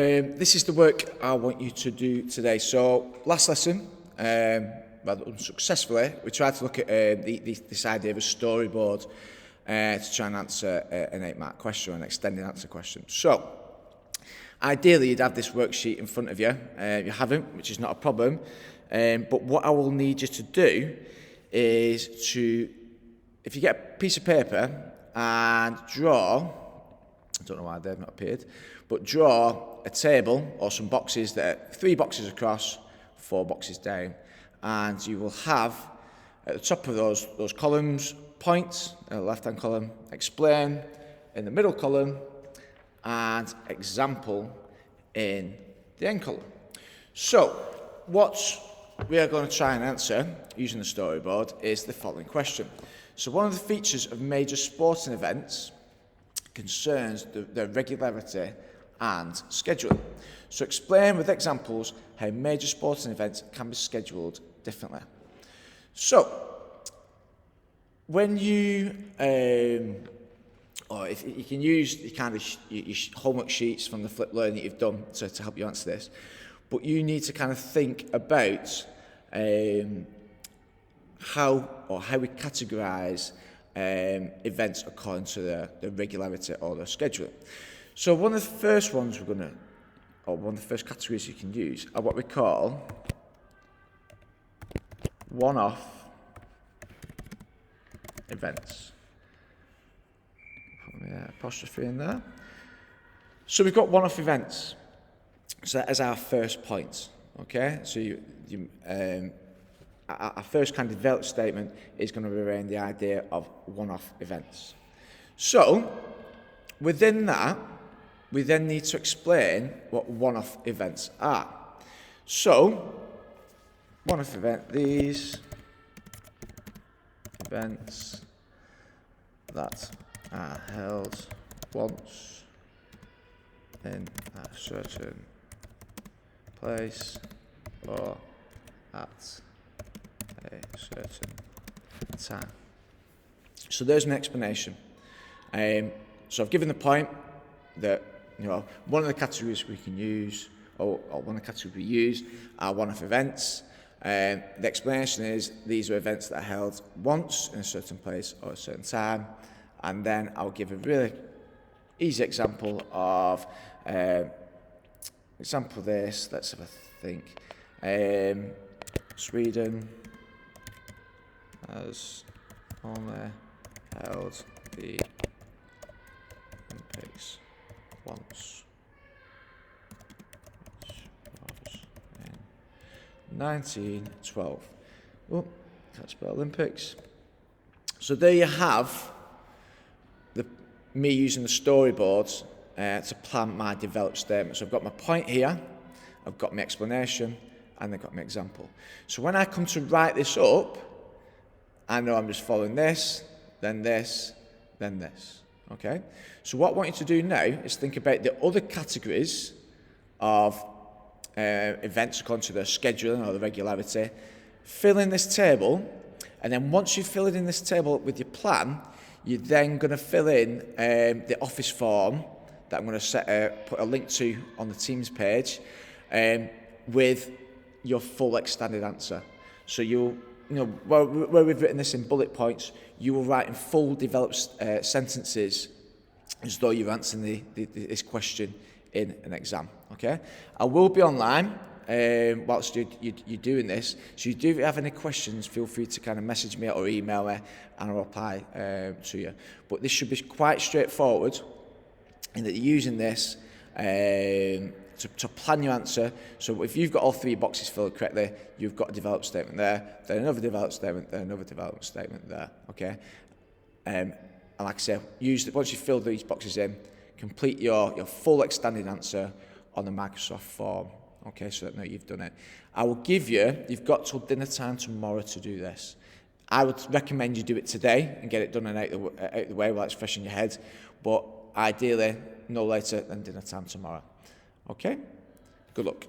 This is the work I want you to do today. So last lesson, rather unsuccessfully, we tried to look at this idea of a storyboard to try and answer an 8-mark question or an extended answer question. So ideally you'd have this worksheet in front of you. You haven't, which is not a problem. But what I will need you to do is if you get a piece of paper and draw, I don't know why they've not appeared, but draw a table or some boxes that are 3 boxes across, 4 boxes down, and you will have at the top of those columns points in the left-hand column, explain in the middle column, and example in the end column. So what we are going to try and answer using the storyboard is the following question. So one of the features of major sporting events concerns the regularity and scheduling. So explain with examples how major sporting events can be scheduled differently. So when you, or if you can use your homework sheets from the Flip Learn that you've done to help you answer this, but you need to kind of think about how we categorise events according to the regularity or the scheduling. So one of the first ones one of the first categories you can use are what we call one-off events. Put my apostrophe in there. So we've got one-off events. So that is our first point. Okay. So our first kind of developed statement is going to be around the idea of one-off events. So within that, we then need to explain what one-off events are. So one-off event, these events that are held once in a certain place or at a certain time. So there's an explanation. So I've given the point that one of the categories we can use, or one of the categories we use, are one-off events. The explanation is these are events that are held once in a certain place or a certain time, and then I'll give a really easy example of this. Let's have a think. Sweden has only held the Olympics once, which was in 1912. Oh, can't spell Olympics. So there you have me using the storyboards to plan my developed statement. So I've got my point here, I've got my explanation, and I've got my example. So when I come to write this up, I know I'm just following this, then this, then this. Okay? So what I want you to do now is think about the other categories of events according to the scheduling or the regularity. Fill in this table, and then once you fill it in this table with your plan, you're then going to fill in the office form that I'm going to put a link to on the Teams page with your full extended answer. So where we've written this in bullet points, you will write in full developed sentences as though you're answering this question in an exam. Okay? I will be online whilst you're doing this. So if you have any questions, feel free to kind of message me or email me, and I'll reply to you. But this should be quite straightforward in that you're using this to plan your answer. So if you've got all 3 boxes filled correctly, you've got a developed statement there, then another developed statement, then another developed statement there. Okay? And like I say, once you've filled these boxes in, complete your full extended answer on the Microsoft form. Okay, so that now you've done it. I will you've got till dinner time tomorrow to do this. I would recommend you do it today and get it done and out the way while it's fresh in your head, but ideally no later than dinner time tomorrow. Okay? Good luck.